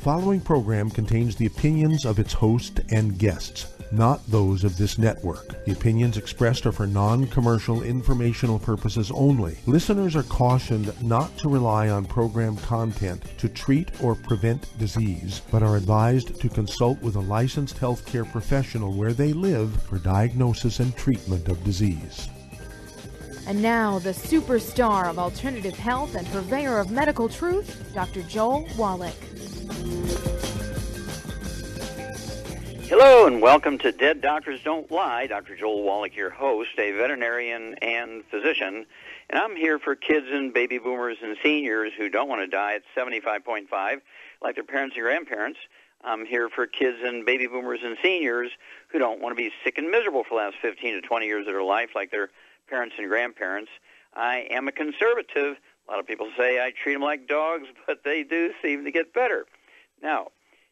following program contains the opinions of its host and guests, not those of this network. The opinions expressed are for non-commercial informational purposes only. Listeners are cautioned not to rely on program content to treat or prevent disease, but are advised to consult with a licensed healthcare professional where they live for diagnosis and treatment of disease. And now, the superstar of alternative health and purveyor of medical truth, Dr. Joel Wallach. Hello, and welcome to Dead Doctors Don't Lie. Dr. Joel Wallach, your host, a veterinarian and physician. And I'm here for kids and baby boomers and seniors who don't want to die at 75.5 like their parents and grandparents. I'm here for kids and baby boomers and seniors who don't want to be sick and miserable for the last 15 to 20 years of their life like their parents and grandparents. I am a conservative. A lot of people say I treat them like dogs, but they do seem to get better. Now,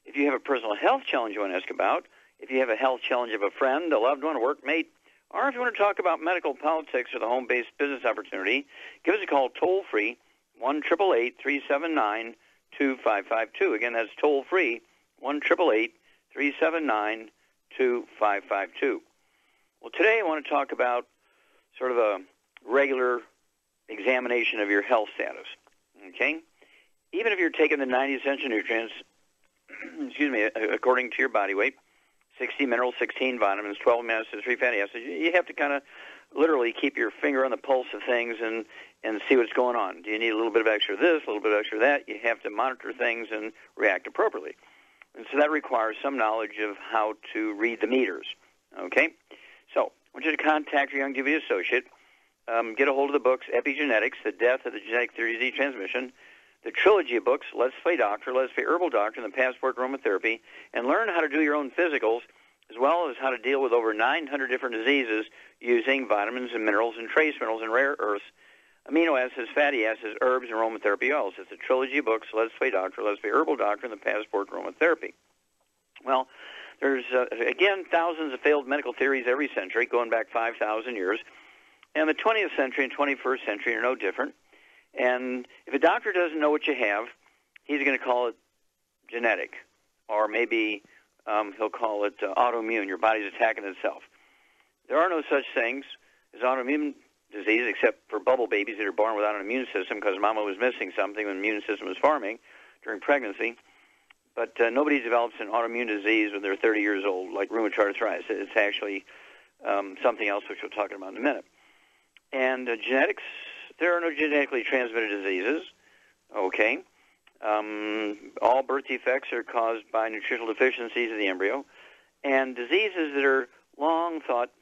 if you have a personal health challenge you want to ask about, if you have a health challenge of a friend, a loved one, a workmate, or if you want to talk about medical politics or the home-based business opportunity, give us a call toll-free, 1-888-379-2552. Again, that's toll-free, 1-888-379-2552. Well, today I want to talk about sort of a regular examination of your health status, okay? Even if you're taking the 90 essential nutrients, according to your body weight, 60 minerals, 16 vitamins, 12 amino acids, 3 fatty acids, you have to kind of literally keep your finger on the pulse of things and see what's going on. Do you need a little bit of extra this, a little bit of extra that? You have to monitor things and react appropriately. And so that requires some knowledge of how to read the meters, okay? So I want you to contact your young DV associate, get a hold of the books, Epigenetics, The Death of the Genetic Theory of Disease Transmission, the trilogy of books, Let's Play Doctor, Let's Play Herbal Doctor, and the Passport to Aromatherapy, and learn how to do your own physicals, as well as how to deal with over 900 different diseases using vitamins and minerals and trace minerals and rare earths, amino acids, fatty acids, herbs, and aromatherapy oils. It's a trilogy of books, Let's Play Doctor, Let's Play Herbal Doctor, and the Passport to Aromatherapy. Well, there's, again, thousands of failed medical theories every century, going back 5,000 years, and the 20th century and 21st century are no different. And if a doctor doesn't know what you have, he's going to call it genetic, or maybe he'll call it autoimmune. Your body's attacking itself. There are no such things as autoimmune disease except for bubble babies that are born without an immune system because mama was missing something when the immune system was farming during pregnancy. But nobody develops an autoimmune disease when they're 30 years old, like rheumatoid arthritis. It's actually something else, which we'll talk about in a minute. And genetics, there are no genetically transmitted diseases, okay? All birth defects are caused by nutritional deficiencies of the embryo, and diseases that are long thought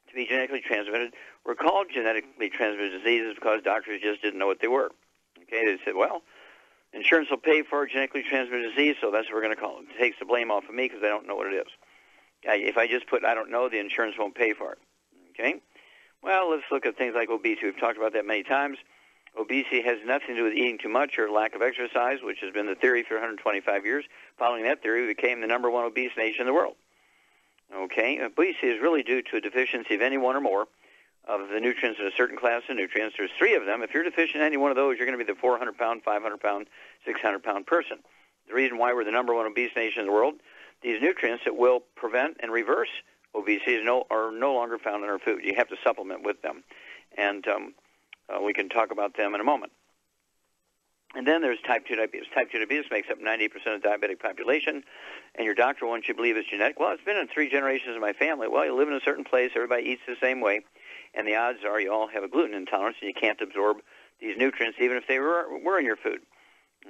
to be genetically transmitted were called genetically transmitted diseases because doctors just didn't know what they were. Okay, they said, well, insurance will pay for a genetically transmitted disease, so that's what we're going to call it. It takes the blame off of me because I don't know what it is. If I just put I don't know, the insurance won't pay for it. Okay? Well, let's look at things like obesity. We've talked about that many times. Obesity has nothing to do with eating too much or lack of exercise, which has been the theory for 125 years. Following that theory, we became the number one obese nation in the world. Okay? Obesity is really due to a deficiency of any one or more of the nutrients in a certain class of nutrients. There's 3 of them. If you're deficient in any one of those, you're going to be the 400-pound, 500-pound, 600-pound person. The reason why we're the number one obese nation in the world, these nutrients that will prevent and reverse obesity are no longer found in our food. You have to supplement with them. And we can talk about them in a moment. And then there's type 2 diabetes. Type 2 diabetes makes up 90% of the diabetic population, and your doctor wants you to believe it's genetic. Well, it's been in 3 generations of my family. Well, you live in a certain place, everybody eats the same way, and the odds are you all have a gluten intolerance, and you can't absorb these nutrients even if they were in your food.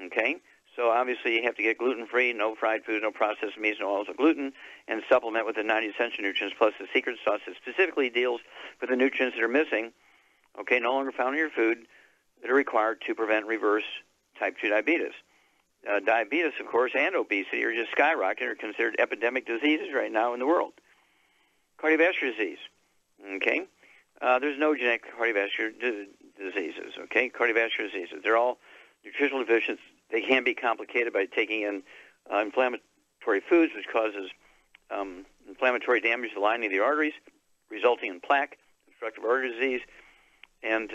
Okay? So obviously you have to get gluten-free, no fried food, no processed meats, no oils of gluten, and supplement with the 90 essential nutrients plus the secret sauce that specifically deals with the nutrients that are missing, okay, no longer found in your food, that are required to prevent and reverse type 2 diabetes. Diabetes, of course, and obesity are just skyrocketing, are considered epidemic diseases right now in the world. Cardiovascular disease, okay? There's no genetic cardiovascular diseases, okay? Cardiovascular diseases, they're all nutritional deficiencies. They can be complicated by taking in inflammatory foods, which causes inflammatory damage to the lining of the arteries, resulting in plaque, obstructive artery disease. And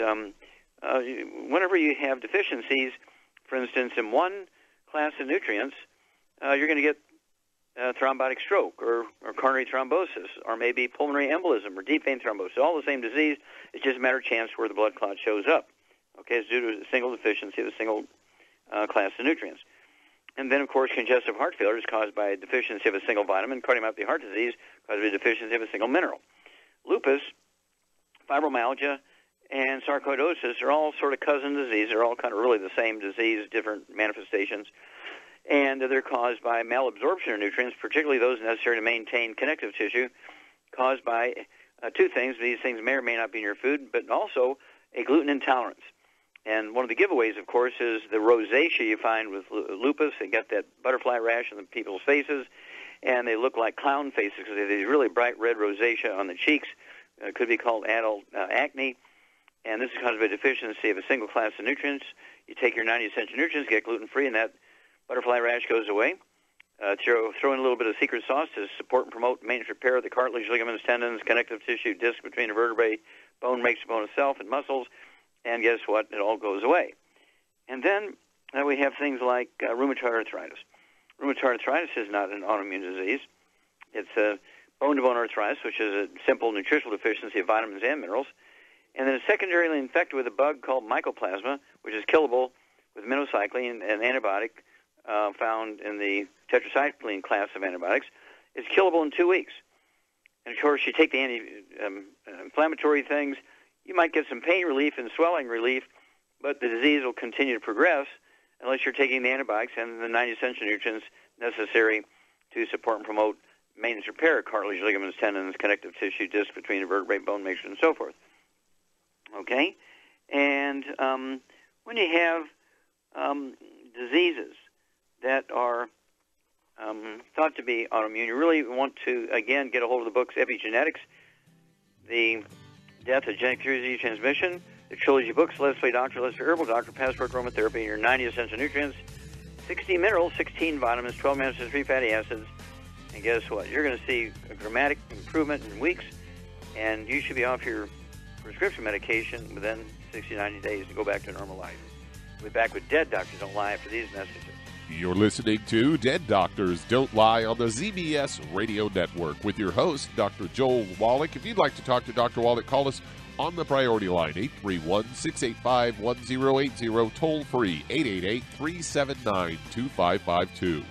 whenever you have deficiencies, for instance, in one class of nutrients, you're going to get thrombotic stroke or coronary thrombosis or maybe pulmonary embolism or deep vein thrombosis. All the same disease. It's just a matter of chance where the blood clot shows up. Okay, it's due to a single deficiency of a single class of nutrients. And then, of course, congestive heart failure is caused by a deficiency of a single vitamin. Cardiomyopathy heart disease caused by a deficiency of a single mineral. Lupus, fibromyalgia, and sarcoidosis are all sort of cousin diseases. They're all kind of really the same disease, different manifestations. And they're caused by malabsorption of nutrients, particularly those necessary to maintain connective tissue, caused by two things. These things may or may not be in your food, but also a gluten intolerance. And one of the giveaways, of course, is the rosacea you find with lupus. They get that butterfly rash on the people's faces, and they look like clown faces because they have these really bright red rosacea on the cheeks. It could be called adult acne, and this is caused by a deficiency of a single class of nutrients. You take your 90 essential nutrients, get gluten-free, and that butterfly rash goes away. Throw in a little bit of secret sauce to support and promote maintenance repair of the cartilage, ligaments, tendons, connective tissue, disc between the vertebrae, bone makes the bone itself, and muscles. And guess what? It all goes away. And then we have things like rheumatoid arthritis. Rheumatoid arthritis is not an autoimmune disease. It's a bone-to-bone arthritis, which is a simple nutritional deficiency of vitamins and minerals. And then it's secondarily infected with a bug called mycoplasma, which is killable with minocycline, an antibiotic found in the tetracycline class of antibiotics. It's killable in 2 weeks. And, of course, you take the anti-inflammatory things, you might get some pain relief and swelling relief, but the disease will continue to progress unless you're taking the antibiotics and the 90 essential nutrients necessary to support and promote maintenance repair of cartilage, ligaments, tendons, connective tissue, disc between the vertebrae, bone mixture, and so forth. Okay? And when you have diseases that are thought to be autoimmune, you really want to, again, get a hold of the books Epigenetics, the Death of Genetic Disease Transmission, the trilogy books, Let's Play Doctor, Let's Play Herbal Doctor, Passport Aromatherapy, and your 90 essential nutrients, 60 minerals, 16 vitamins, 12 amino acids, 3 fatty acids. And guess what? You're going to see a dramatic improvement in weeks, and you should be off your prescription medication within 60, 90 days to go back to normal life. We'll be back with Dead Doctors Don't Lie after these messages. You're listening to Dead Doctors Don't Lie on the ZBS Radio Network with your host, Dr. Joel Wallach. If you'd like to talk to Dr. Wallach, call us on the priority line, 831-685-1080, toll free, 888-379-2552.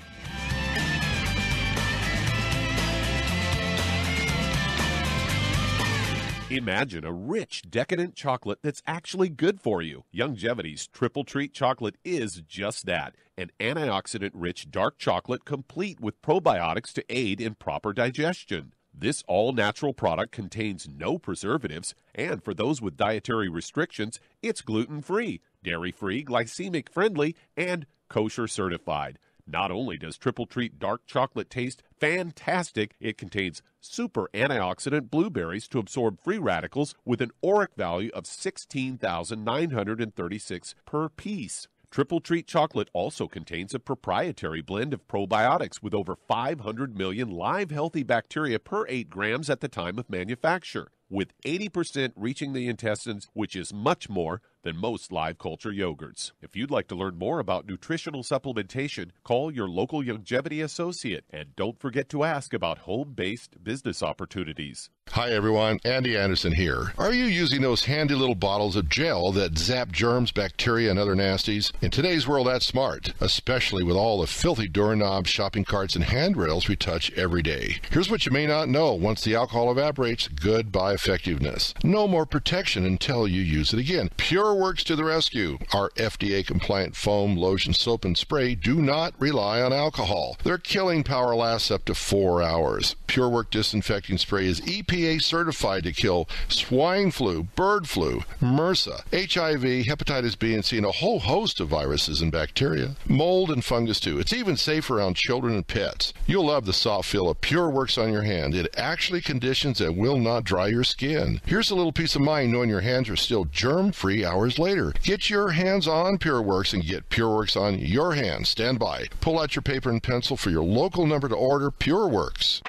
Imagine a rich, decadent chocolate that's actually good for you. Longevity's Triple Treat chocolate is just that, an antioxidant-rich dark chocolate complete with probiotics to aid in proper digestion. This all-natural product contains no preservatives, and for those with dietary restrictions, it's gluten-free, dairy-free, glycemic-friendly, and kosher certified. Not only does Triple Treat dark chocolate taste fantastic, it contains super antioxidant blueberries to absorb free radicals with an ORAC value of 16,936 per piece. Triple Treat chocolate also contains a proprietary blend of probiotics with over 500 million live healthy bacteria per 8 grams at the time of manufacture, with 80% reaching the intestines, which is much more than most live culture yogurts. If you'd like to learn more about nutritional supplementation, call your local longevity associate, and don't forget to ask about home-based business opportunities. Hi everyone, Andy Anderson here. Are you using those handy little bottles of gel that zap germs, bacteria, and other nasties? In today's world, that's smart, especially with all the filthy doorknobs, shopping carts, and handrails we touch every day. Here's what you may not know. Once the alcohol evaporates, goodbye effectiveness. No more protection until you use it again. PureWorks to the rescue. Our FDA-compliant foam, lotion, soap, and spray do not rely on alcohol. Their killing power lasts up to 4 hours. PureWorks disinfecting spray is EPA certified to kill swine flu, bird flu, MRSA, HIV, hepatitis B and C, and a whole host of viruses and bacteria. Mold and fungus too. It's even safe around children and pets. You'll love the soft feel of PureWorks on your hand. It actually conditions and will not dry your skin. Here's a little peace of mind knowing your hands are still germ-free hours later. Get your hands on PureWorks and get PureWorks on your hands. Stand by. Pull out your paper and pencil for your local number to order PureWorks.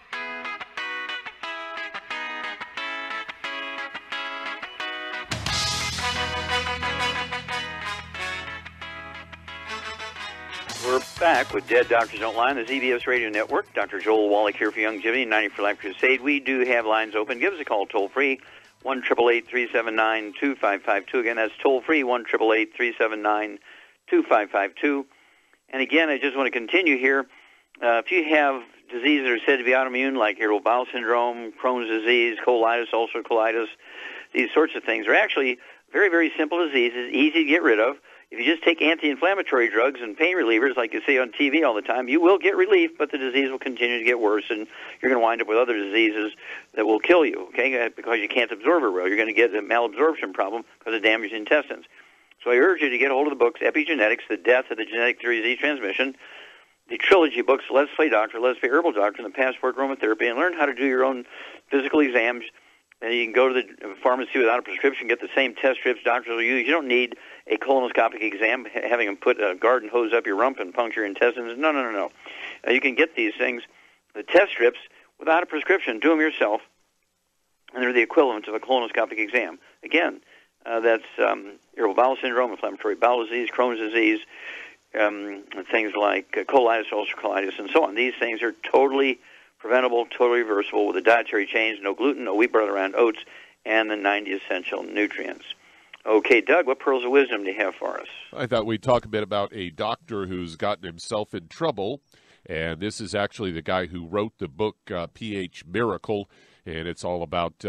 We're We're back with Dead Doctors Don't Lie on the ZBS Radio Network. Dr. Joel Wallach here for Longevity and 90 for Life Crusade. We do have lines open. Give us a call toll-free, 1-888-379-2552. Again, that's toll-free, 1-888-379-2552. And again, I just want to continue here. If you have diseases that are said to be autoimmune, like irritable bowel syndrome, Crohn's disease, colitis, ulcerative colitis, these sorts of things are actually very, very simple diseases, easy to get rid of. If you just take anti-inflammatory drugs and pain relievers like you see on TV all the time, you will get relief, but the disease will continue to get worse, and you're going to wind up with other diseases that will kill you, okay, because you can't absorb it well. You're going to get a malabsorption problem because of damaged intestines. So I urge you to get a hold of the books, Epigenetics, The Death of the Genetic Theory of Disease Transmission, the trilogy books, Let's Play Doctor, Let's Play Herbal Doctor, and the Passport Aromatherapy, and learn how to do your own physical exams. And you can go to the pharmacy without a prescription, get the same test strips doctors will use. You don't need a colonoscopic exam, having them put a garden hose up your rump and puncture your intestines. No. You can get these things, the test strips, without a prescription. Do them yourself, and they're the equivalent of a colonoscopic exam. Again, that's irritable bowel syndrome, inflammatory bowel disease, Crohn's disease, things like colitis, ulcerative colitis, and so on. These things are totally preventable, totally reversible with a dietary change, no gluten, no wheat, butter, around oats, and the 90 essential nutrients. Okay, Doug, what pearls of wisdom do you have for us? I thought we'd talk a bit about a doctor who's gotten himself in trouble, and this is actually the guy who wrote the book pH Miracle, and it's all about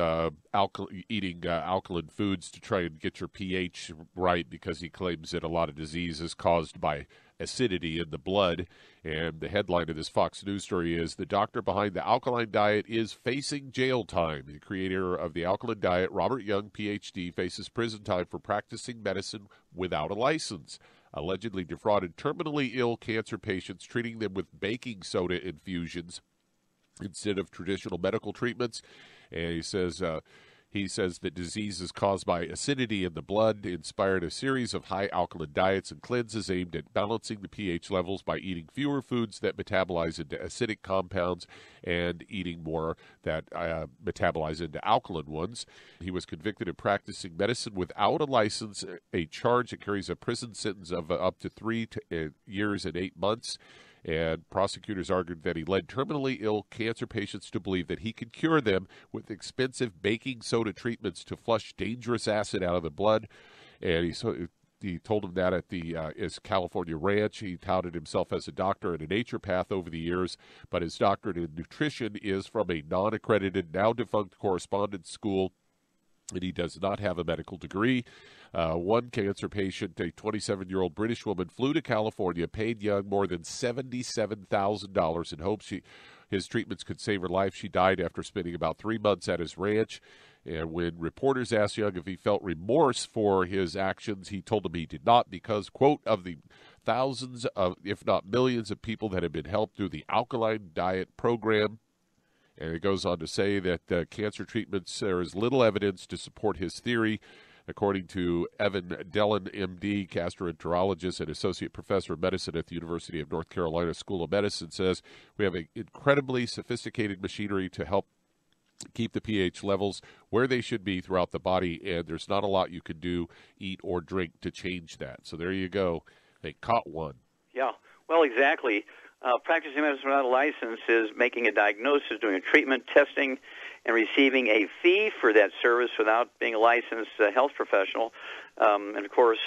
eating alkaline foods to try and get your pH right, because he claims that a lot of disease is caused by acidity in the blood. And the headline of this Fox News story is, "The doctor behind the alkaline diet is facing jail time." The creator of the alkaline diet, Robert Young, Ph.D., faces prison time for practicing medicine without a license. Allegedly defrauded terminally ill cancer patients, treating them with baking soda infusions instead of traditional medical treatments. And he says that disease is caused by acidity in the blood, inspired a series of high alkaline diets and cleanses aimed at balancing the pH levels by eating fewer foods that metabolize into acidic compounds and eating more that metabolize into alkaline ones. He was convicted of practicing medicine without a license, a charge that carries a prison sentence of up to 3 years and 8 months. And prosecutors argued that he led terminally ill cancer patients to believe that he could cure them with expensive baking soda treatments to flush dangerous acid out of the blood. And he told him that at his California ranch. He touted himself as a doctor and a naturopath over the years, but his doctorate in nutrition is from a non-accredited, now-defunct correspondence school, and he does not have a medical degree. One cancer patient, a 27-year-old British woman, flew to California, paid Young more than $77,000 in hopes his treatments could save her life. She died after spending about 3 months at his ranch. And when reporters asked Young if he felt remorse for his actions, he told them he did not, because, quote, of the thousands of, if not millions of people that have been helped through the alkaline diet program. And it goes on to say that cancer treatments, there is little evidence to support his theory. According to Evan Dellin, M.D., gastroenterologist and associate professor of medicine at the University of North Carolina School of Medicine, says we have an incredibly sophisticated machinery to help keep the pH levels where they should be throughout the body, and there's not a lot you can do, eat, or drink to change that. So there you go. They caught one. Yeah, well, exactly. Practicing medicine without a license is making a diagnosis, doing a treatment, testing, and receiving a fee for that service without being a licensed health professional. And, of course,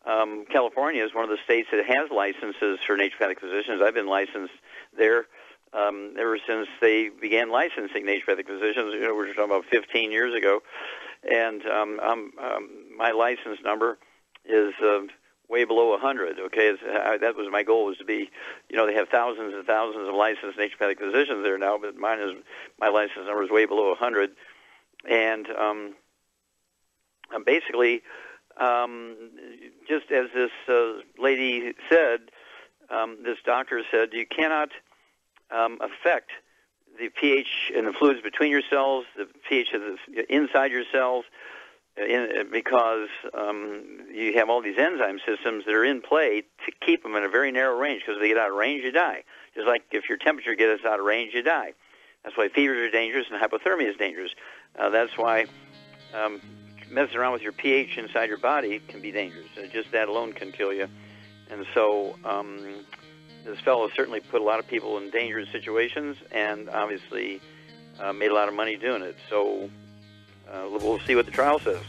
California is one of the states that has licenses for naturopathic physicians. I've been licensed there ever since they began licensing naturopathic physicians. You know, we're talking about 15 years ago. And my license number is way below 100, okay? That was my goal, was to be, you know, they have thousands and thousands of licensed naturopathic physicians there now, but my license number is way below 100. And basically, just as this lady said, this doctor said, you cannot affect the pH and the fluids between your cells, the pH of the inside your cells, because you have all these enzyme systems that are in play to keep them in a very narrow range, because if they get out of range, you die. Just like if your temperature gets out of range, you die. That's why fevers are dangerous and hypothermia is dangerous. That's why messing around with your pH inside your body can be dangerous. Just that alone can kill you. And so this fellow certainly put a lot of people in dangerous situations and obviously made a lot of money doing it. So we'll see what the trial says.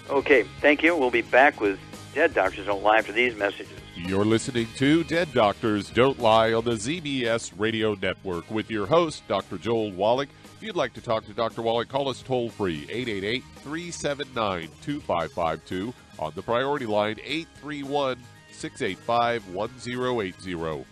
Okay, thank you. We'll be back with Dead Doctors Don't Lie after these messages. You're listening to Dead Doctors Don't Lie on the ZBS Radio Network with your host, Dr. Joel Wallach. If you'd like to talk to Dr. Wallach, call us toll-free, 888-379-2552. On the priority line, 831-685-1080.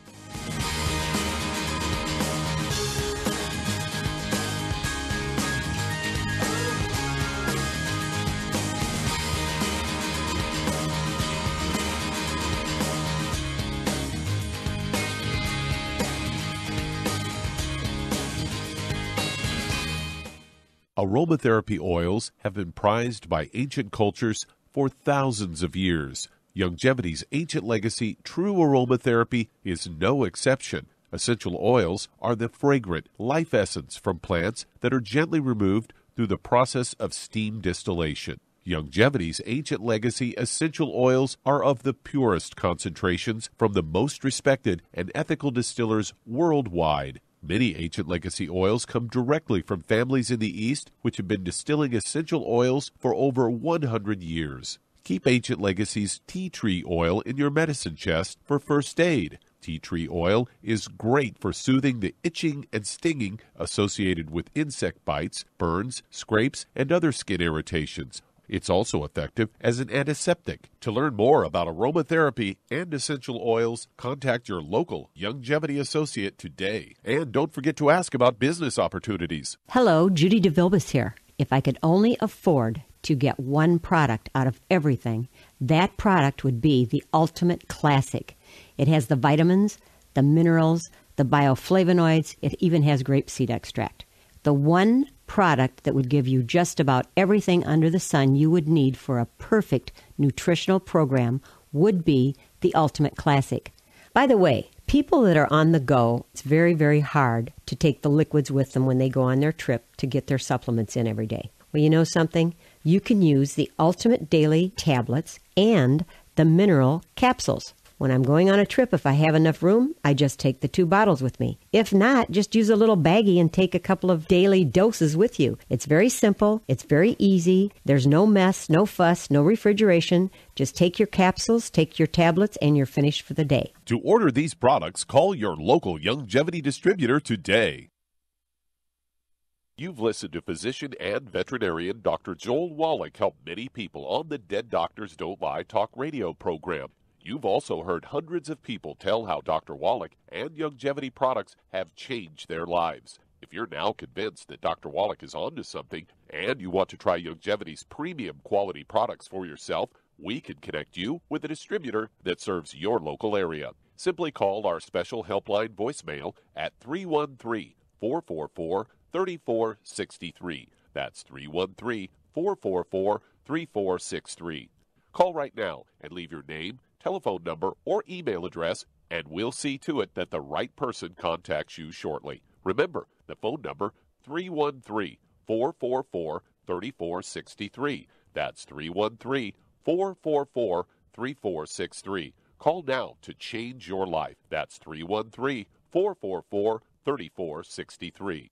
Aromatherapy oils have been prized by ancient cultures for thousands of years. Longevity's ancient legacy, true aromatherapy, is no exception. Essential oils are the fragrant life essence from plants that are gently removed through the process of steam distillation. Longevity's ancient legacy essential oils are of the purest concentrations from the most respected and ethical distillers worldwide. Many ancient legacy oils come directly from families in the East which have been distilling essential oils for over 100 years. Keep Ancient Legacy's tea tree oil in your medicine chest for first aid. Tea tree oil is great for soothing the itching and stinging associated with insect bites, burns, scrapes, and other skin irritations. It's also effective as an antiseptic. To learn more about aromatherapy and essential oils, contact your local Longevity associate today. And don't forget to ask about business opportunities. Hello, Judy DeVilbus here. If I could only afford to get one product out of everything, that product would be the Ultimate Classic. It has the vitamins, the minerals, the bioflavonoids. It even has grapeseed extract. The one product that would give you just about everything under the sun you would need for a perfect nutritional program would be the Ultimate Classic. By the way, people that are on the go, it's very, very hard to take the liquids with them when they go on their trip to get their supplements in every day. Well, you know something? You can use the Ultimate Daily Tablets and the mineral capsules. When I'm going on a trip, if I have enough room, I just take the 2 bottles with me. If not, just use a little baggie and take a couple of daily doses with you. It's very simple. It's very easy. There's no mess, no fuss, no refrigeration. Just take your capsules, take your tablets, and you're finished for the day. To order these products, call your local Longevity distributor today. You've listened to physician and veterinarian Dr. Joel Wallach help many people on the Dead Doctors Don't Lie talk radio program. You've also heard hundreds of people tell how Dr. Wallach and Longevity products have changed their lives. If you're now convinced that Dr. Wallach is onto something and you want to try Longevity's premium quality products for yourself, we can connect you with a distributor that serves your local area. Simply call our special helpline voicemail at 313-444-3463. That's 313-444-3463. Call right now and leave your name, telephone number, or email address, and we'll see to it that the right person contacts you shortly. Remember, the phone number, 313-444-3463. That's 313-444-3463. Call now to change your life. That's 313-444-3463.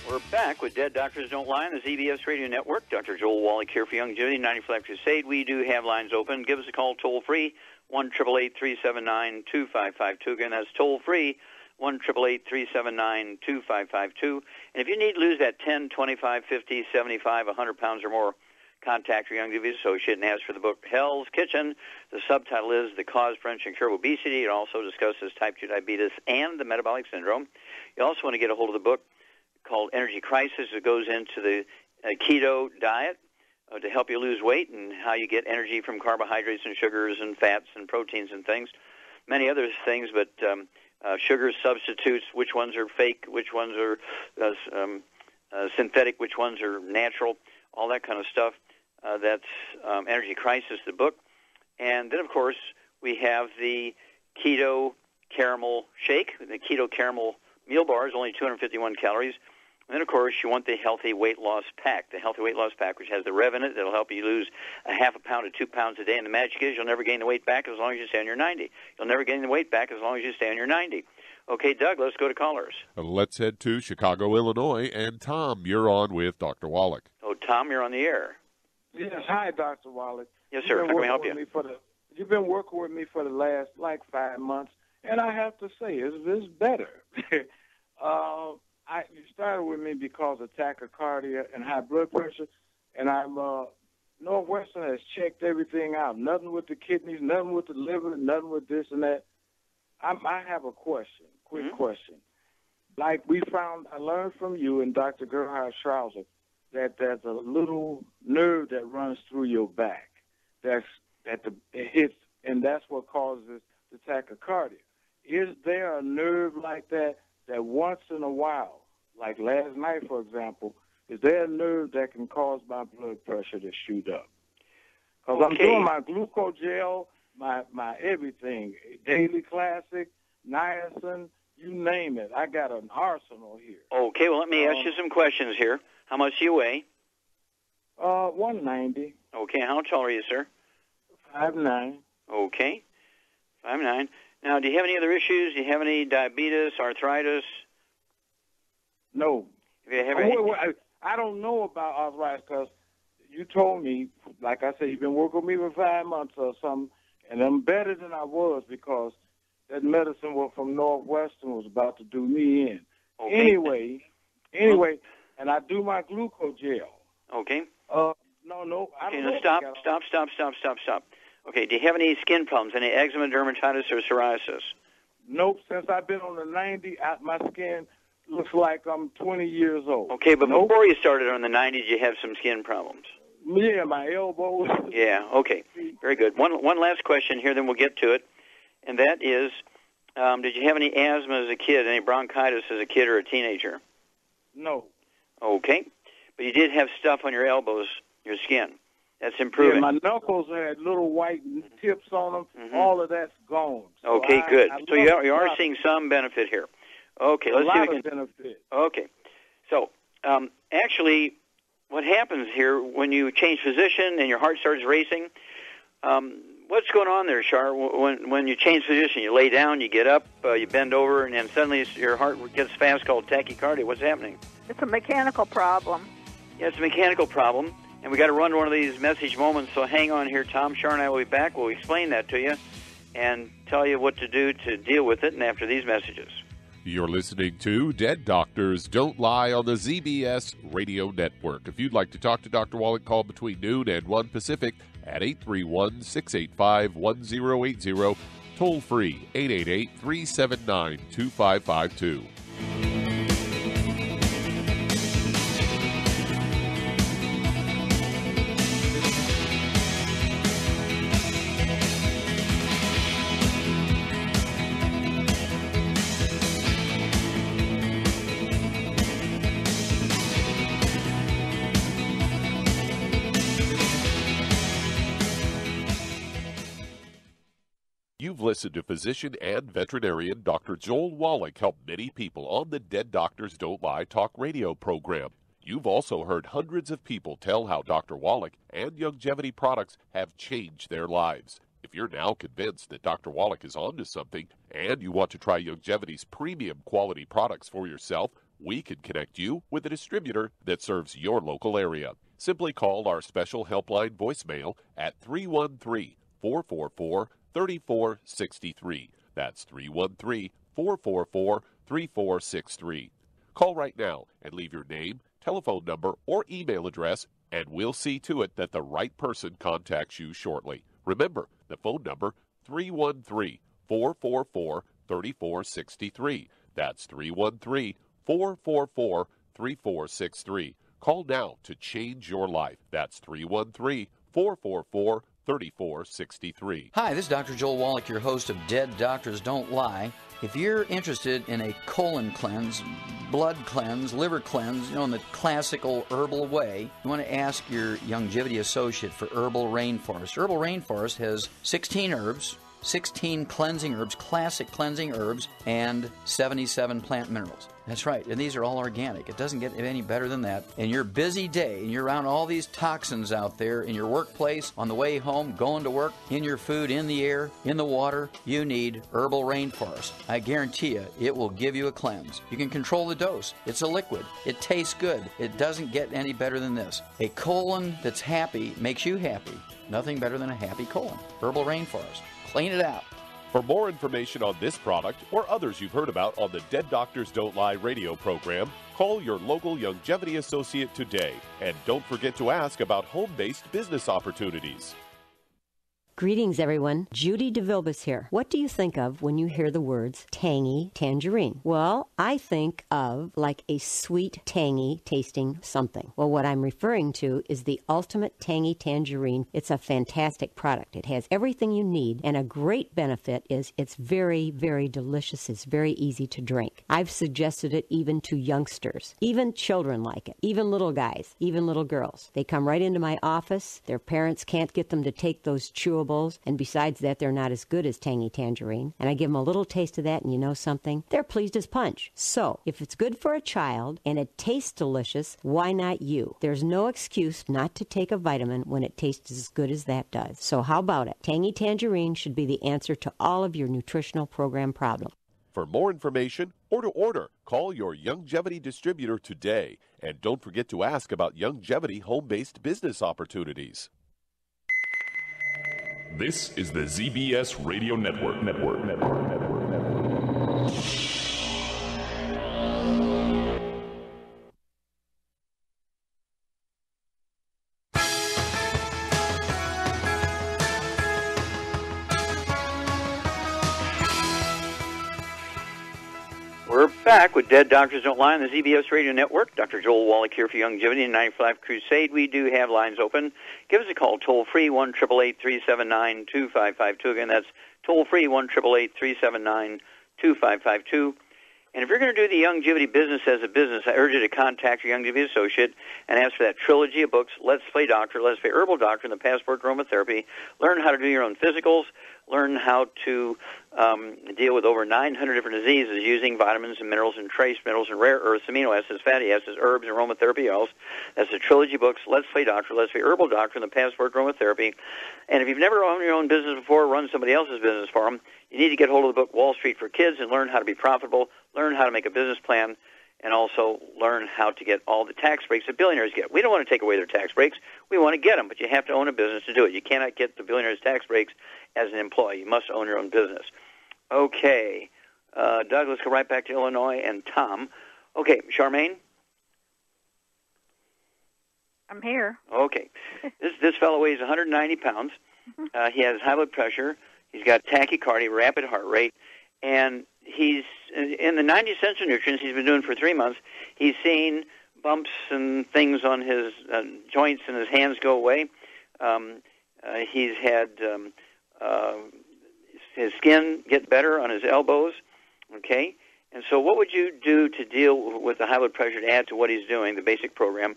We're back with Dead Doctors Don't Lie on the ZBS Radio Network. Dr. Joel Wallach here for Longevity 95 Crusade. We do have lines open. Give us a call toll-free, 1-888-379-2552. Again, that's toll-free, 1-888-379-2552. And if you need to lose that 10, 25, 50, 75, 100 pounds or more, contact your Longevity associate and ask for the book Hell's Kitchen. The subtitle is The Cause, Prevention, and Cure of Obesity. It also discusses type 2 diabetes and the metabolic syndrome. You also want to get a hold of the book called Energy Crisis. It goes into the keto diet to help you lose weight and how you get energy from carbohydrates and sugars and fats and proteins and things. Many other things, but sugar substitutes, which ones are fake, which ones are synthetic, which ones are natural, all that kind of stuff. That's Energy Crisis, the book. And then, of course, we have the Keto Caramel Shake, the Keto Caramel meal bar is only 251 calories. And then, of course, you want the Healthy Weight Loss Pack, the Healthy Weight Loss Pack, which has the Rev in it that'll help you lose a half a pound to 2 pounds a day. And the magic is you'll never gain the weight back as long as you stay on your 90. You'll never gain the weight back as long as you stay on your 90. Okay, Doug, let's go to callers. Let's head to Chicago, Illinois. And Tom, you're on with Dr. Wallach. Oh, Tom, you're on the air. Yes, hi, Dr. Wallach. Yes, sir. How can we help you? You've been working with me for the last, 5 months, and I have to say, it's better. You started with me because of tachycardia and high blood pressure, and Northwestern has checked everything out. Nothing with the kidneys, nothing with the liver, nothing with this and that. I have a question, quick question. Like I learned from you and Dr. Gerhard Schrauzer that there's a little nerve that runs through your back. It hits, and that's what causes the tachycardia. Is there a nerve like that once in a while, like last night, for example, is there a nerve that can cause my blood pressure to shoot up? Because I'm doing my glucogel, my everything, Daily Classic, niacin, you name it. I got an arsenal here. Okay, well, let me ask you some questions here. How much do you weigh? 190. Okay, how tall are you, sir? 5'9". Okay, 5'9". Now, do you have any other issues? Do you have any diabetes, arthritis? No. Do you have any? I don't know about arthritis because you told me, like I said, you've been working with me for 5 months or something, and I'm better than I was because that medicine from Northwestern was about to do me in. Okay. Anyway, and I do my glucogel. Okay. No, I don't know. Stop. Okay, do you have any skin problems, any eczema, dermatitis, or psoriasis? Nope. Since I've been on the 90, my skin looks like I'm 20 years old. Okay, but before you started on the 90, did you have some skin problems? Yeah, my elbows. Yeah, okay. Very good. One last question here, then we'll get to it, and that is, did you have any asthma as a kid, any bronchitis as a kid or a teenager? No. Okay. But you did have stuff on your elbows, your skin. That's improving. Yeah, my knuckles had little white tips on them. Mm-hmm. All of that's gone. So okay, good. So you are seeing some benefit here. Okay, let's see if we can. Benefit. Okay. So, actually, what happens here when you change position and your heart starts racing, what's going on there, Char? When you change position, you lay down, you get up, you bend over, and then suddenly your heart gets fast, called tachycardia. What's happening? It's a mechanical problem. Yeah, it's a mechanical problem, and we got to run to one of these message moments, so hang on here, Tom. Char and I will be back. We'll explain that to you and tell you what to do to deal with it, and after these messages. You're listening to Dead Doctors Don't Lie on the ZBS Radio Network. If you'd like to talk to Dr. Wallach, call between noon and 1 Pacific at 831-685-1080, toll free 888-379-2552. You've listened to physician and veterinarian Dr. Joel Wallach help many people on the Dead Doctors Don't Lie talk radio program. You've also heard hundreds of people tell how Dr. Wallach and Youngevity products have changed their lives. If you're now convinced that Dr. Wallach is onto something and you want to try Youngevity's premium quality products for yourself, we can connect you with a distributor that serves your local area. Simply call our special helpline voicemail at 313-444-3463. That's 313-444-3463. Call right now and leave your name, telephone number, or email address, and we'll see to it that the right person contacts you shortly. Remember, the phone number, 313-444-3463. That's 313-444-3463. Call now to change your life. That's 313-444-3463. Hi, this is Dr. Joel Wallach, your host of Dead Doctors Don't Lie. If you're interested in a colon cleanse, blood cleanse, liver cleanse, in the classical herbal way, you want to ask your Youngevity associate for Herbal Rainforest. Herbal Rainforest has 16 herbs, 16 cleansing herbs, classic cleansing herbs, and 77 plant minerals. That's right, and these are all organic. It doesn't get any better than that. In your busy day, and you're around all these toxins out there in your workplace, on the way home, going to work, in your food, in the air, in the water, you need Herbal Rainforest. I guarantee you, it will give you a cleanse. You can control the dose. It's a liquid. It tastes good. It doesn't get any better than this. A colon that's happy makes you happy. Nothing better than a happy colon. Herbal Rainforest. Clean it out. For more information on this product or others you've heard about on the Dead Doctors Don't Lie radio program, call your local Longevity associate today. And don't forget to ask about home-based business opportunities. Greetings, everyone. Judy DeVilbus here. What do you think of when you hear the words tangy tangerine? Well, I think of like a sweet, tangy tasting something. Well, what I'm referring to is the Ultimate Tangy Tangerine. It's a fantastic product. It has everything you need, and a great benefit is it's very, very delicious. It's very easy to drink. I've suggested it even to youngsters. Even children like it. Even little guys. Even little girls. They come right into my office. Their parents can't get them to take those chewables. And besides that, they're not as good as Tangy Tangerine. And I give them a little taste of that, and you know something? They're pleased as punch. So, if it's good for a child and it tastes delicious, why not you? There's no excuse not to take a vitamin when it tastes as good as that does. So how about it? Tangy Tangerine should be the answer to all of your nutritional program problems. For more information or to order, call your Longevity distributor today. And don't forget to ask about Longevity home-based business opportunities. This is the ZBS Radio Network. We're back with Dead Doctors Don't Lie on the ZBS Radio Network. Dr. Joel Wallach here for Longevity and 95 Crusade. We do have lines open. Give us a call, toll-free, 1-888-379-2552. Again, that's toll-free, 1-888-379-2552. And if you're going to do the Longevity business as a business, I urge you to contact your Longevity associate and ask for that trilogy of books, Let's Play Doctor, Let's Play Herbal Doctor, and the Passport to Aromatherapy. Learn how to do your own physicals. Learn how to deal with over 900 different diseases using vitamins and minerals and trace minerals and rare earths, amino acids, fatty acids, herbs, and aromatherapy oils. That's the trilogy books, Let's Play Doctor, Let's Play Herbal Doctor, and the Passport to Aromatherapy. And if you've never owned your own business before, run somebody else's business for them, you need to get hold of the book Wall Street for Kids and learn how to be profitable, learn how to make a business plan, and also learn how to get all the tax breaks that billionaires get. We don't want to take away their tax breaks. We want to get them, but you have to own a business to do it. You cannot get the billionaires' tax breaks as an employee. You must own your own business. Okay. Doug, let's go right back to Illinois and Tom. Okay, Charmaine? I'm here. Okay. This fellow weighs 190 pounds. He has high blood pressure. He's got tachycardia, rapid heart rate, and he's in the 90 essential nutrients he's been doing for 3 months. He's seen bumps and things on his joints and his hands go away. He's had his skin get better on his elbows. Okay, and so what would you do to deal with the high blood pressure to add to what he's doing, the basic program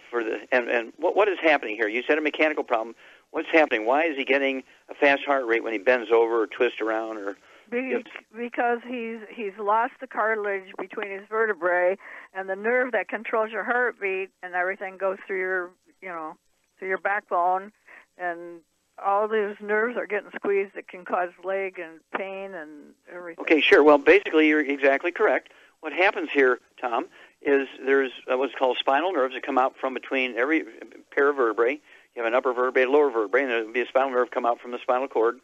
for the and what is happening here? You said a mechanical problem. What's happening? Why is he getting a fast heart rate when he bends over or twists around or? Because he's lost the cartilage between his vertebrae, and the nerve that controls your heartbeat and everything goes through your backbone, and all these nerves are getting squeezed. It can cause leg and pain and everything. Okay, sure. Well, basically, you're exactly correct. What happens here, Tom, is there's what's called spinal nerves that come out from between every pair of vertebrae. You have an upper vertebrae, a lower vertebrae, and there'll be a spinal nerve come out from the spinal cord.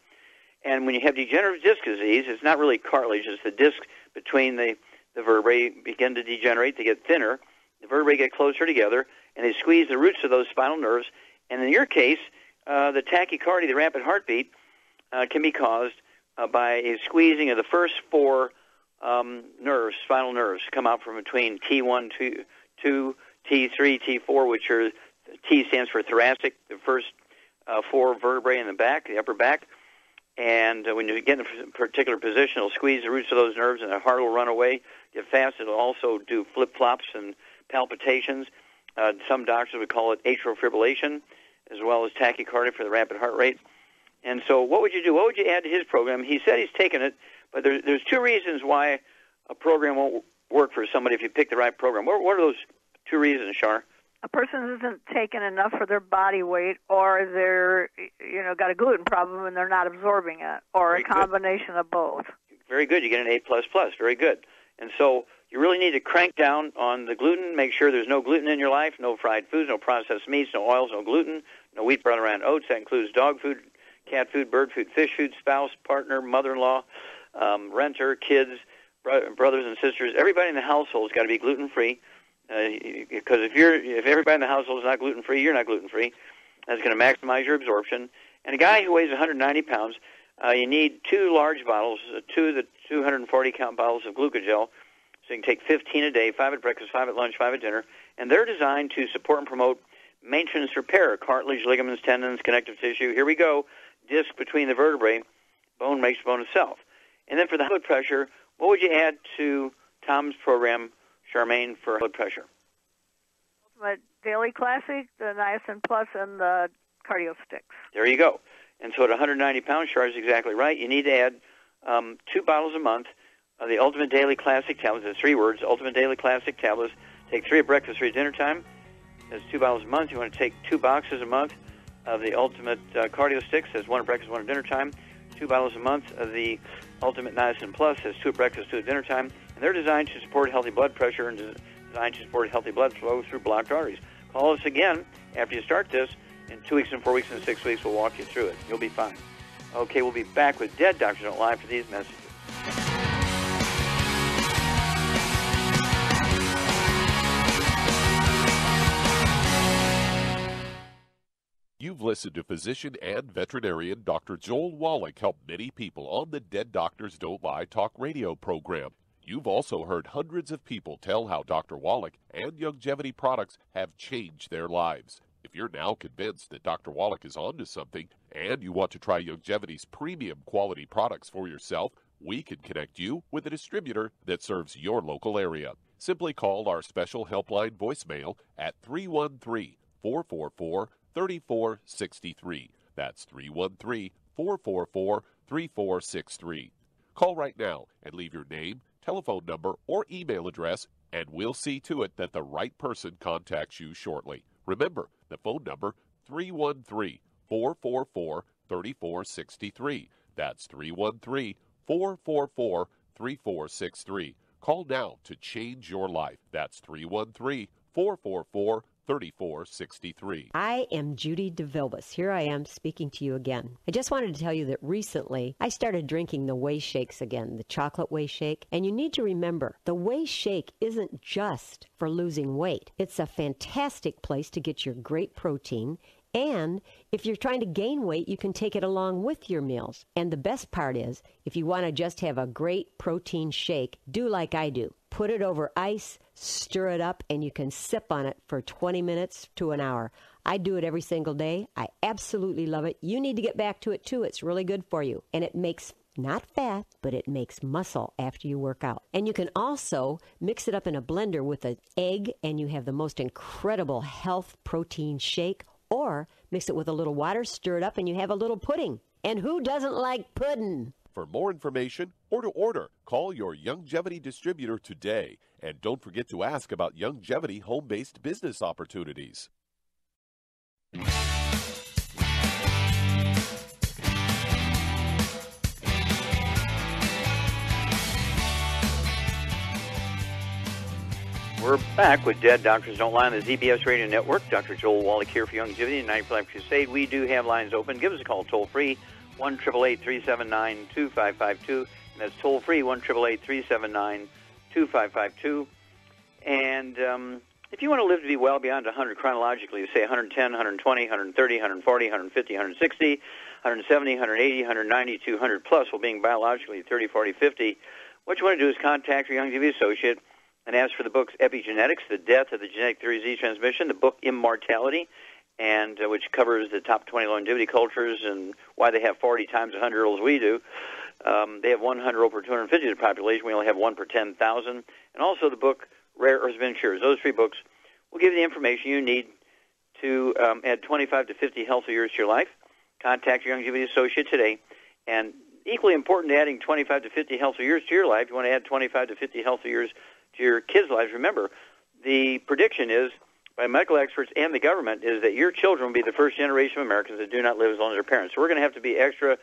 And when you have degenerative disc disease, it's not really cartilage. It's the disc between the vertebrae begin to degenerate. They get thinner. The vertebrae get closer together, and they squeeze the roots of those spinal nerves. And in your case, the tachycardia, the rapid heartbeat, can be caused by a squeezing of the first four nerves, spinal nerves, come out from between T1, T2, T3, T4, which are, T stands for thoracic, the first four vertebrae in the back, the upper back. And when you get in a particular position, it'll squeeze the roots of those nerves, and the heart will run away, get fast. It'll also do flip-flops and palpitations. Some doctors would call it atrial fibrillation, as well as tachycardia for the rapid heart rate. And so what would you do? What would you add to his program? He said he's taken it, but there's two reasons why a program won't work for somebody if you pick the right program. What are those two reasons, Shar? A person isn't taking enough for their body weight, or they're, got a gluten problem and they're not absorbing it, or Very a combination of both. Very good. You get an A++. Very good. And so you really need to crank down on the gluten. Make sure there's no gluten in your life, no fried foods, no processed meats, no oils, no gluten, no wheat, bran, around oats. That includes dog food, cat food, bird food, fish food, spouse, partner, mother-in-law, renter, kids, brothers and sisters. Everybody in the household has got to be gluten-free. Because if everybody in the household is not gluten-free, you're not gluten-free. That's going to maximize your absorption. And a guy who weighs 190 pounds, you need 2 large bottles, 2 of the 240-count bottles of glucogel. So you can take 15 a day, 5 at breakfast, 5 at lunch, 5 at dinner. And they're designed to support and promote maintenance repair, cartilage, ligaments, tendons, connective tissue. Here we go. Disc between the vertebrae. Bone makes bone itself. And then for the blood pressure, what would you add to Tom's program, Charmaine, for blood pressure? Ultimate Daily Classic, the Niacin Plus, and the Cardio Sticks. There you go. And so at 190 pounds, Char is exactly right. You need to add 2 bottles a month of the Ultimate Daily Classic tablets. That's 3 words, Ultimate Daily Classic tablets. Take 3 at breakfast, 3 at dinner time. That's 2 bottles a month. You want to take 2 boxes a month of the Ultimate Cardio Sticks. That's 1 at breakfast, 1 at dinner time. 2 bottles a month of the Ultimate Niacin Plus. That's 2 at breakfast, 2 at dinner time. And they're designed to support healthy blood pressure and designed to support healthy blood flow through blocked arteries. Call us again after you start this. In 2 weeks and 4 weeks and 6 weeks, we'll walk you through it. You'll be fine. Okay, we'll be back with Dead Doctors Don't Lie for these messages. You've listened to physician and veterinarian Dr. Joel Wallach help many people on the Dead Doctors Don't Lie talk radio program. You've also heard hundreds of people tell how Dr. Wallach and Youngevity products have changed their lives. If you're now convinced that Dr. Wallach is onto something and you want to try Youngevity's premium quality products for yourself, we can connect you with a distributor that serves your local area. Simply call our special helpline voicemail at 313-444-3463. That's 313-444-3463. Call right now and leave your name, telephone number, or email address, and we'll see to it that the right person contacts you shortly. Remember, the phone number, 313-444-3463. That's 313-444-3463. Call now to change your life. That's 313-444-3463. I am Judy DeVilbus. Here I am speaking to you again. I just wanted to tell you that recently I started drinking the Whey Shakes again, the chocolate Whey Shake. And you need to remember, the Whey Shake isn't just for losing weight. It's a fantastic place to get your great protein. And if you're trying to gain weight, you can take it along with your meals. And the best part is, if you want to just have a great protein shake, do like I do. Put it over ice, stir it up, and you can sip on it for 20 minutes to an hour. I do it every single day. I absolutely love it. You need to get back to it, too. It's really good for you. And it makes not fat, but it makes muscle after you work out. And you can also mix it up in a blender with an egg, and you have the most incredible health protein shake. Or mix it with a little water, stir it up, and you have a little pudding. And who doesn't like pudding? For more information or to order, call your Youngevity distributor today. And don't forget to ask about Youngevity home-based business opportunities. We're back with Dead Doctors Don't Lie on the ZBS Radio Network. Dr. Joel Wallach here for Youngevity and 95 Crusade. We do have lines open. Give us a call toll-free, 1-888-379-2552. And that's toll-free, 1-888-379-2552. And if you want to live to be well beyond 100 chronologically, say 110, 120, 130, 140, 150, 160, 170, 180, 190, 200 plus, while being biologically 30, 40, 50, what you want to do is contact your Youngevity associate and ask for the books Epigenetics, The Death of the Genetic Theory of Disease Transmission, the book Immortality, and which covers the top 20 longevity cultures and why they have 40 times 100-year-olds we do. They have 100 per 250 of the population. We only have 1 per 10,000. And also the book Rare Earths Ventures. Those 3 books will give you the information you need to add 25 to 50 healthy years to your life. contact your longevity associate today. And equally important to adding 25 to 50 healthy years to your life, you want to add 25 to 50 healthy years to your kids' lives. Remember, the prediction is, by medical experts and the government, is that your children will be the first generation of Americans that do not live as long as their parents. So we're going to have to be extra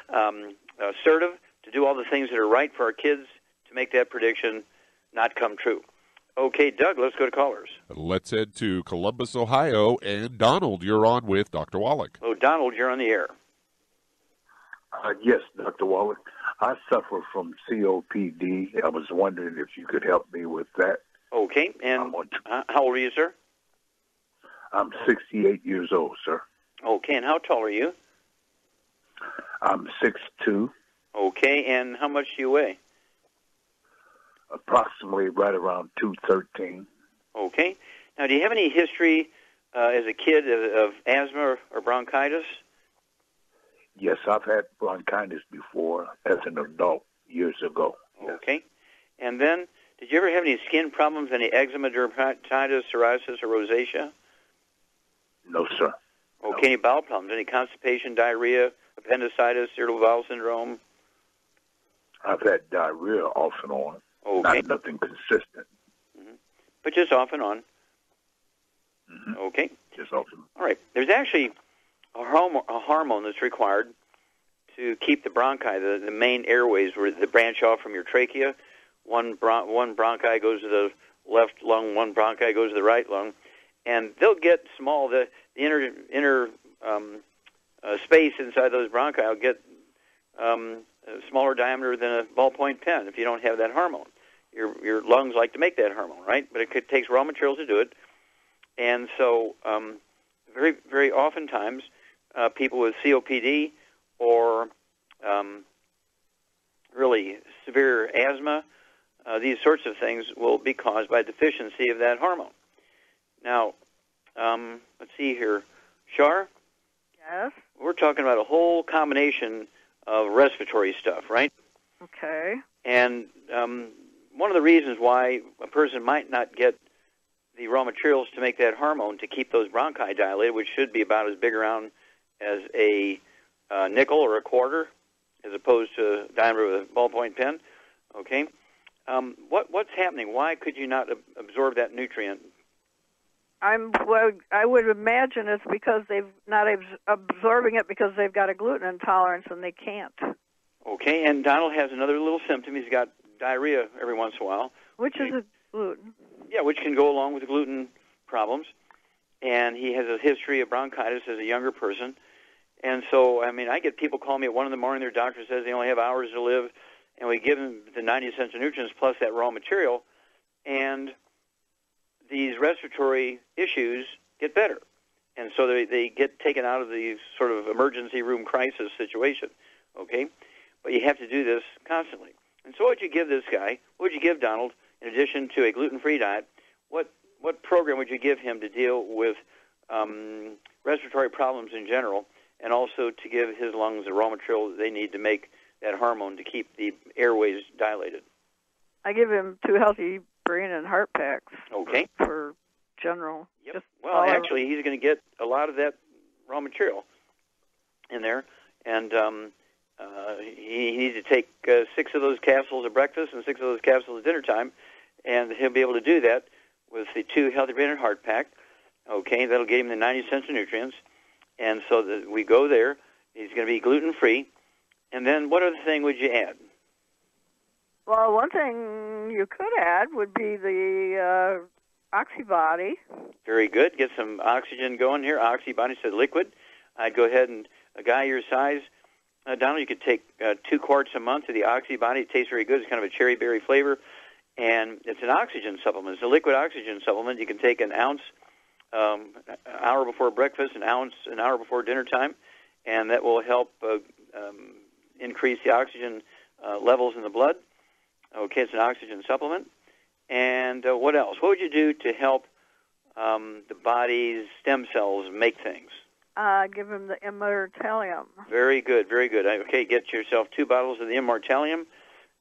assertive to do all the things that are right for our kids to make that prediction not come true. Okay, Doug, let's go to callers. Let's head to Columbus, Ohio, and Donald, you're on with Dr. Wallach. Oh, Donald, you're on the air. Yes, Dr. Wallach. I suffer from COPD. I was wondering if you could help me with that. Okay, and how old are you, sir? I'm 68 years old, sir. Okay, and how tall are you? I'm 6'2". Okay, and how much do you weigh? Approximately right around 213. Okay. Now, do you have any history as a kid of asthma or bronchitis? Yes, I've had bronchitis before as an adult years ago. Yes. Okay. And then, did you ever have any skin problems, any eczema, dermatitis, psoriasis, or rosacea? No, sir. Okay. No. Any bowel problems, any constipation, diarrhea, appendicitis, irritable bowel syndrome? I've had diarrhea off and on. Okay. Nothing consistent. Mm-hmm. But just off and on. Mm-hmm. Okay. Just off and on. All right. There's actually a hormone that's required to keep the bronchi, the main airways where they branch off from your trachea. One bronchi goes to the left lung, one bronchi goes to the right lung, and they'll get small. The inner space inside those bronchi will get a smaller diameter than a ballpoint pen if you don't have that hormone. Your lungs like to make that hormone, right? But it takes raw materials to do it, and so very, very oftentimes people with COPD or really severe asthma, these sorts of things will be caused by deficiency of that hormone. Now, let's see here. Shar? Yes? We're talking about a whole combination of respiratory stuff, right? Okay. And one of the reasons why a person might not get the raw materials to make that hormone to keep those bronchi dilated, which should be about as big around as a nickel or a quarter, as opposed to a diameter with a ballpoint pen, okay? What's happening? Why could you not absorb that nutrient? I would imagine it's because they've not absorbing it because they've got a gluten intolerance and they can't. Okay, and Donald has another little symptom. He's got diarrhea every once in a while. Which is a gluten. Yeah, which can go along with the gluten problems. And he has a history of bronchitis as a younger person. And so, I mean, I get people call me at 1 in the morning. Their doctor says they only have hours to live, and we give them the 90 essential nutrients plus that raw material, and these respiratory issues get better. And so they get taken out of the sort of emergency room crisis situation, okay? But you have to do this constantly. And so what would you give this guy? What would you give Donald, in addition to a gluten-free diet? What program would you give him to deal with respiratory problems in general, and also to give his lungs the raw material that they need to make that hormone to keep the airways dilated? I give him 2 healthy brain and heart packs. Okay. For general. Yep. Well, actually, he's going to get a lot of that raw material in there, and he needs to take 6 of those capsules at breakfast and 6 of those capsules at dinner time, and he'll be able to do that with the 2 healthy brain and heart pack. Okay, that'll get him the 90 essential nutrients, and so that we go there. He's going to be gluten-free. And then what other thing would you add? Well, one thing you could add would be the Oxybody. Very good. Get some oxygen going here. Oxybody said liquid. I'd go ahead and, a guy your size, Donald, you could take 2 quarts a month of the Oxybody. It tastes very good. It's kind of a cherry berry flavor. And it's an oxygen supplement. It's a liquid oxygen supplement. You can take an ounce an hour before breakfast, an ounce an hour before dinner time, and that will help increase the oxygen levels in the blood. Okay, it's an oxygen supplement. And what else? What would you do to help the body's stem cells make things? Give him the Immortalium. Very good, very good. Okay, get yourself 2 bottles of the Immortalium,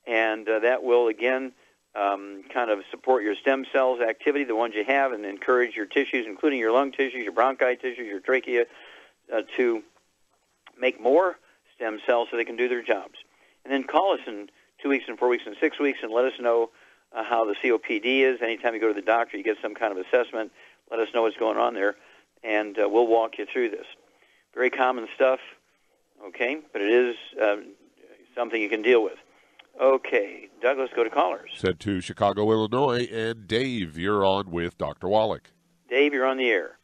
and that will, again, kind of support your stem cells activity, the ones you have, and encourage your tissues, including your lung tissues, your bronchi tissues, your trachea, to make more stem cells so they can do their jobs. And then call us in 2 weeks and 4 weeks and 6 weeks and let us know how the COPD is. Anytime you go to the doctor, you get some kind of assessment. Let us know what's going on there, and we'll walk you through this. Very common stuff, okay, but it is something you can deal with. Okay, Doug, let's go to callers. Sent to Chicago, Illinois, and Dave, you're on with Dr. Wallach. Dave, you're on the air.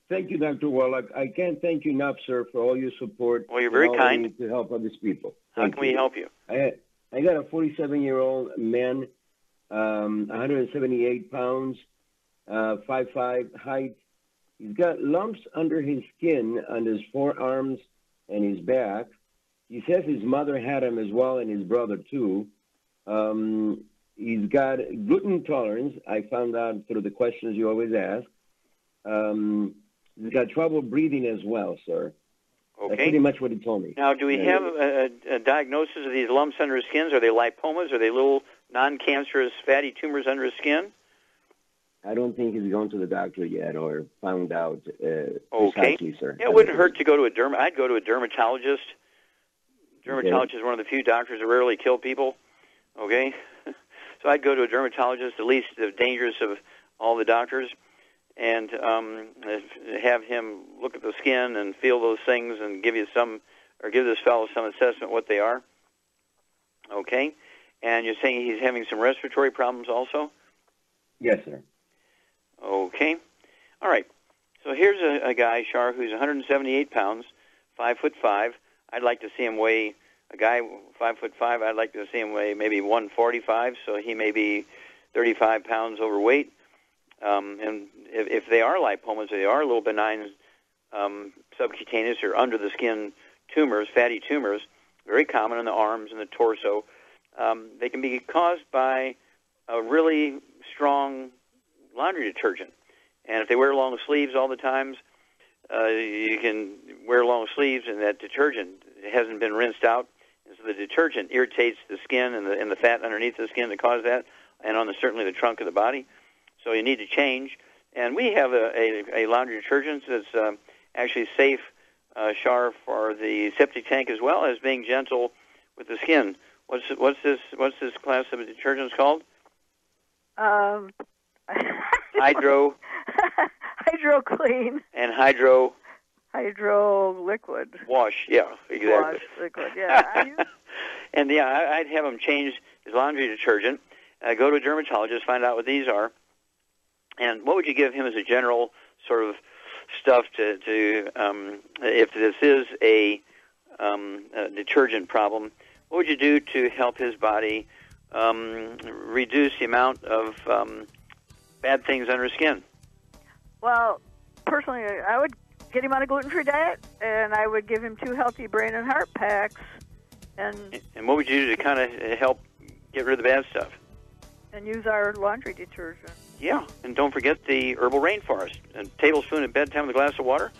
Thank you, Dr. Wallach. I can't thank you enough, sir, for all your support. Well, you're very kind. To help other people. How can we help you? I got a 47-year-old man, 178 pounds, 5'5" height. He's got lumps under his skin, on his forearms and his back. He says his mother had him as well, and his brother too. He's got gluten intolerance. I found out through the questions you always ask. He's got trouble breathing as well, sir. Okay. That's pretty much what he told me. Now, do we have a diagnosis of these lumps under his skin? Are they lipomas? Are they little non-cancerous fatty tumors under his skin? I don't think he's gone to the doctor yet or found out precisely, sir. Yeah, it wouldn't hurt to go to a I'd go to a dermatologist. Dermatologist is one of the few doctors that rarely kill people. Okay? So I'd go to a dermatologist, at least the dangerous of all the doctors, and have him look at the skin and feel those things and give you give this fellow some assessment what they are. Okay? And you're saying he's having some respiratory problems also? Yes, sir. Okay. All right. So here's a guy, Shar, who's 178 pounds, 5'5". I'd like to see him weigh, a guy 5'5", I'd like to see him weigh maybe 145, so he may be 35 pounds overweight. And if they are lipomas, they are little benign subcutaneous or under-the-skin tumors, fatty tumors, very common in the arms and the torso. They can be caused by a really strong laundry detergent. And if they wear long sleeves all the times, you can wear long sleeves and that detergent hasn't been rinsed out. And so the detergent irritates the skin and the fat underneath the skin to cause that, and on certainly the trunk of the body. So you need to change. And we have a laundry detergent that's actually safe, Shar, for the septic tank as well as being gentle with the skin. What's this class of detergents called? Hydro Clean and Hydro Liquid Wash. Yeah, exactly. Wash Liquid. Yeah. And I'd have him change his laundry detergent. Go to a dermatologist, find out what these are. And what would you give him as a general sort of stuff to if this is a detergent problem? What would you do to help his body reduce the amount of bad things under his skin? Well, personally, I would get him on a gluten-free diet, and I would give him 2 healthy brain and heart packs. And what would you do to kind of help get rid of the bad stuff? And use our laundry detergent. Yeah, and don't forget the herbal rainforest. A tablespoon at bedtime with a glass of water.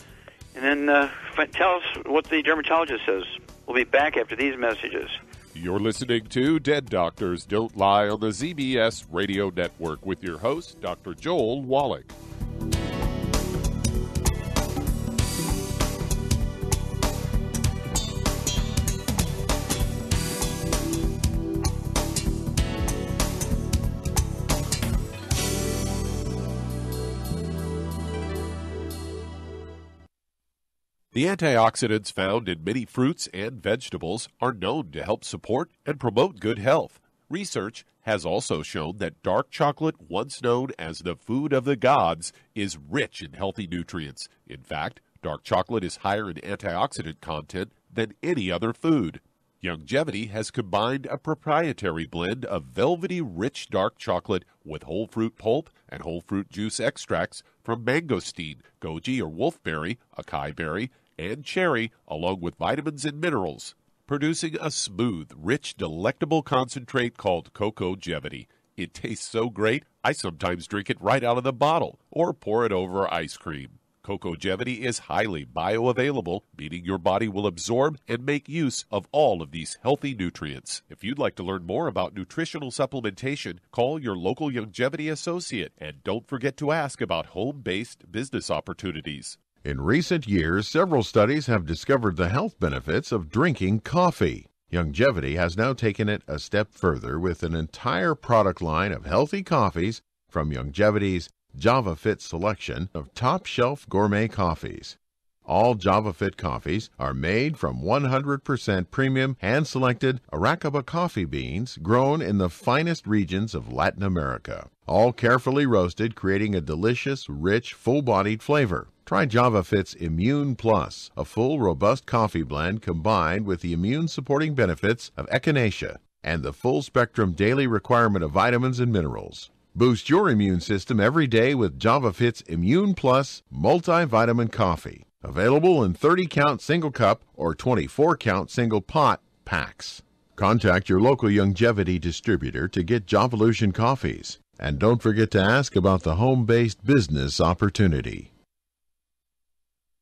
And then tell us what the dermatologist says. We'll be back after these messages. You're listening to Dead Doctors Don't Lie on the ZBS Radio Network with your host, Dr. Joel Wallach. The antioxidants found in many fruits and vegetables are known to help support and promote good health. Research has also shown that dark chocolate, once known as the food of the gods, is rich in healthy nutrients. In fact, dark chocolate is higher in antioxidant content than any other food. Youngevity has combined a proprietary blend of velvety rich dark chocolate with whole fruit pulp and whole fruit juice extracts from mangosteen, goji or wolfberry, acai berry, and cherry, along with vitamins and minerals, producing a smooth, rich, delectable concentrate called Cocogevity. It tastes so great, I sometimes drink it right out of the bottle or pour it over ice cream. Cocogevity is highly bioavailable, meaning your body will absorb and make use of all of these healthy nutrients. If you'd like to learn more about nutritional supplementation, call your local Youngevity associate, and don't forget to ask about home-based business opportunities. In recent years, several studies have discovered the health benefits of drinking coffee. Youngevity has now taken it a step further with an entire product line of healthy coffees from Youngevity's JavaFit selection of top-shelf gourmet coffees. All JavaFit coffees are made from 100% premium hand-selected Arabica coffee beans grown in the finest regions of Latin America, all carefully roasted, creating a delicious, rich, full-bodied flavor. Try JavaFit's Immune Plus, a full, robust coffee blend combined with the immune-supporting benefits of echinacea and the full-spectrum daily requirement of vitamins and minerals. Boost your immune system every day with JavaFit's Immune Plus multivitamin coffee. Available in 30-count single cup or 24-count single pot packs. Contact your local Youngevity distributor to get Javalution coffees. And don't forget to ask about the home-based business opportunity.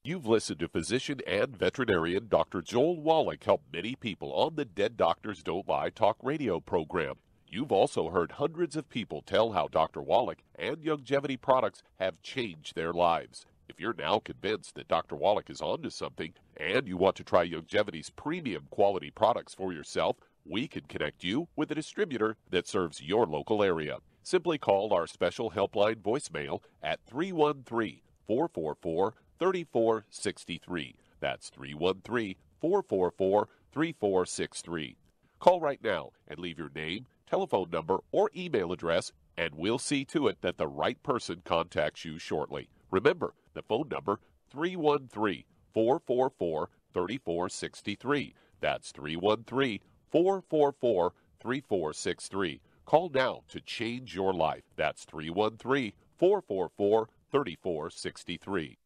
You've listened to physician and veterinarian Dr. Joel Wallach help many people on the Dead Doctors Don't Lie talk radio program. You've also heard hundreds of people tell how Dr. Wallach and Youngevity products have changed their lives. If you're now convinced that Dr. Wallach is onto something and you want to try Youngevity's premium quality products for yourself, we can connect you with a distributor that serves your local area. Simply call our special helpline voicemail at 313-444-3463. That's 313-444-3463. Call right now and leave your name, telephone number, or email address, and we'll see to it that the right person contacts you shortly. Remember, the phone number, 313-444-3463. That's 313-444-3463. Call now to change your life. That's 313-444-3463.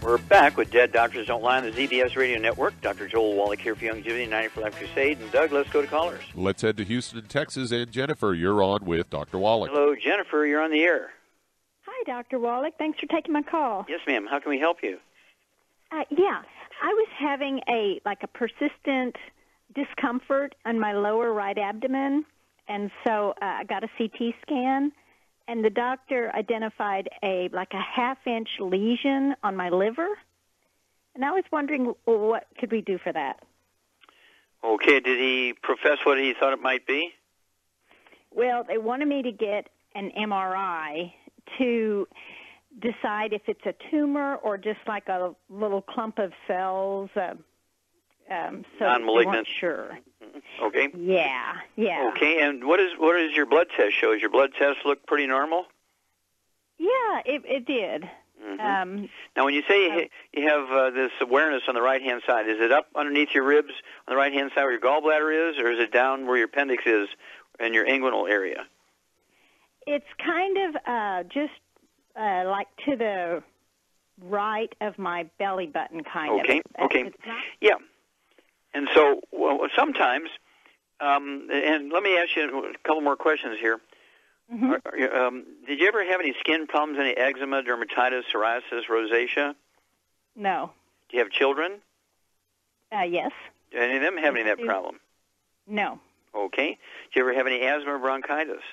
We're back with Dead Doctors Don't Lie on the ZBS Radio Network. Dr. Joel Wallach here for Youngevity, 90 for Life Crusade. And Doug, let's go to callers. Let's head to Houston, Texas. And Jennifer, you're on with Dr. Wallach. Hello, Jennifer. You're on the air. Hi, Dr. Wallach. Thanks for taking my call. Yes, ma'am. How can we help you? Yeah, I was having a persistent discomfort on my lower right abdomen, and so I got a CT scan. And the doctor identified a half-inch lesion on my liver. And I was wondering, what could we do for that? Okay. Did he profess what he thought it might be? Well, they wanted me to get an MRI to decide if it's a tumor or just like a little clump of cells. So non-malignant. They weren't sure. Okay. Yeah. Okay, and what does your blood test show? Does your blood test look pretty normal? Yeah, it did. Mm-hmm. Now, when you say you have this awareness on the right-hand side, is it up underneath your ribs on the right-hand side where your gallbladder is, or is it down where your appendix is in your inguinal area? It's kind of just like to the right of my belly button, kind of. Okay. Yeah. And so, sometimes, and let me ask you a couple more questions here. Mm-hmm. Did you ever have any skin problems, any eczema, dermatitis, psoriasis, rosacea? No. Do you have children? Yes. Do any of them have any of that problem? No. Okay. Do you ever have any asthma or bronchitis?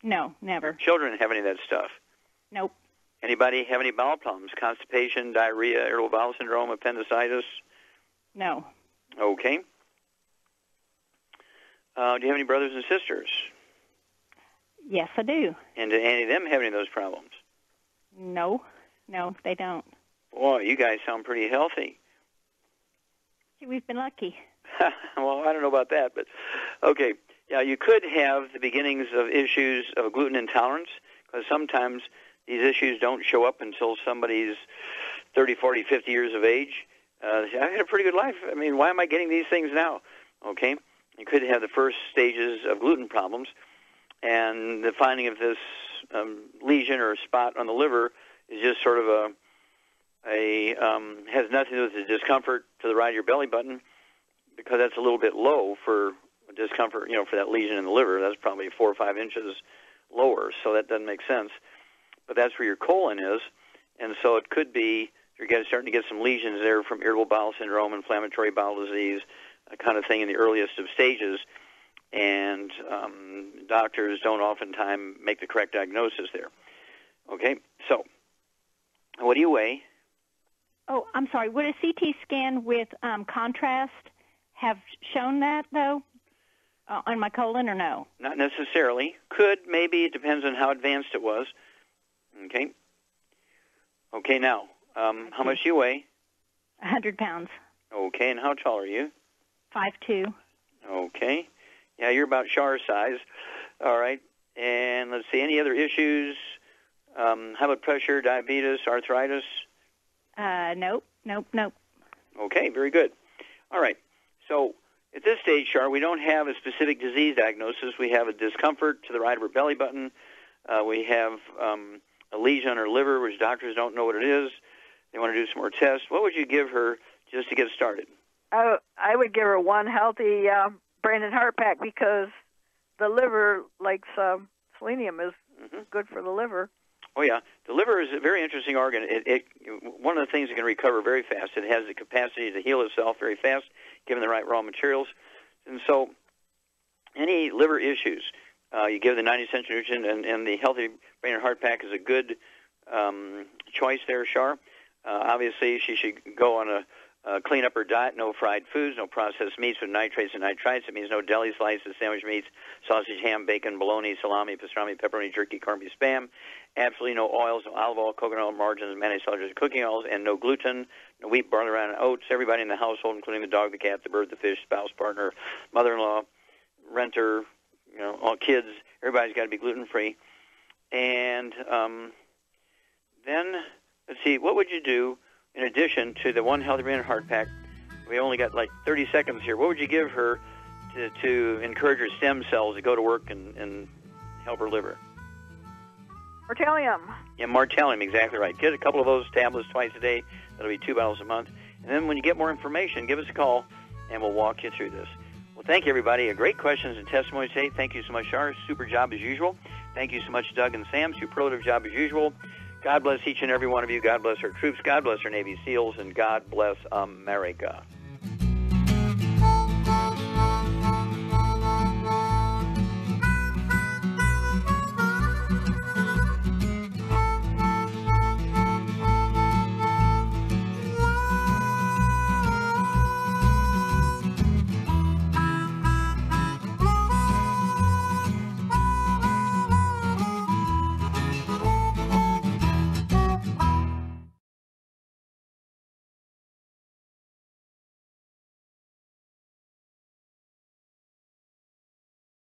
No, never. Children have any of that stuff? Nope. Anybody have any bowel problems, constipation, diarrhea, irritable bowel syndrome, appendicitis? No. Okay. Do you have any brothers and sisters? Yes, I do. And do any of them have any of those problems? No, they don't. Boy, you guys sound pretty healthy. We've been lucky. Well, I don't know about that, but okay. Yeah, you could have the beginnings of issues of gluten intolerance, because sometimes these issues don't show up until somebody's 30, 40, 50 years of age. I've had a pretty good life. I mean, why am I getting these things now? Okay. You could have the first stages of gluten problems, and the finding of this lesion or spot on the liver is just sort of has nothing to do with the discomfort to the right of your belly button, because that's a little bit low for discomfort, for that lesion in the liver. That's probably 4 or 5 inches lower, so that doesn't make sense. But that's where your colon is, and so it could be you're starting to get some lesions there from irritable bowel syndrome, inflammatory bowel disease, kind of thing in the earliest of stages. and doctors don't oftentimes make the correct diagnosis there. Okay, so what do you weigh? Oh, I'm sorry. Would a CT scan with contrast have shown that, though, on my colon, or no? Not necessarily. Could, maybe. It depends on how advanced it was. Okay. Okay, now, how much do you weigh? 100 pounds. Okay, and how tall are you? 5'2". Okay. Yeah, you're about Char size. All right. And let's see, any other issues? High blood pressure, diabetes, arthritis? Nope. Okay, very good. All right. So at this stage, Char, we don't have a specific disease diagnosis. We have a discomfort to the right of her belly button. We have a lesion on her liver, which doctors don't know what it is. They want to do some more tests. What would you give her just to get started? I would give her one healthy brain and heart pack, because the liver, like selenium, is good for the liver. Oh, yeah. The liver is a very interesting organ. One of the things that can recover very fast. It has the capacity to heal itself very fast, given the right raw materials. And so any liver issues, you give the 90 Essential Nutrition, and the Healthy Brain and Heart Pack is a good choice there, Char. Obviously, she should go on a clean up her diet, no fried foods, no processed meats with nitrates and nitrites. It means no deli slices, sandwich meats, sausage, ham, bacon, bologna, salami, pastrami, pepperoni, jerky, corned beef, spam. Absolutely no oils, no olive oil, coconut oil, margarines, mayonnaise, celery, cooking oils, and no gluten, no wheat, barley, rye, and oats. Everybody in the household, including the dog, the cat, the bird, the fish, spouse, partner, mother-in-law, renter, all kids, everybody's got to be gluten-free. And then, let's see, what would you do in addition to the one Healthy Brain and Heart Pack? We only got like 30 seconds here. What would you give her to encourage her stem cells to go to work and help her liver? Mortalium. Yeah, Mortalium, exactly right. Get a couple of those tablets twice a day. That'll be 2 bottles a month. And then when you get more information, give us a call, and we'll walk you through this. Well, thank you, everybody. Great questions and testimonies today. Thank you so much, Char. Super job as usual. Thank you so much, Doug and Sam. Superlative job as usual. God bless each and every one of you. God bless our troops. God bless our Navy SEALs. And God bless America.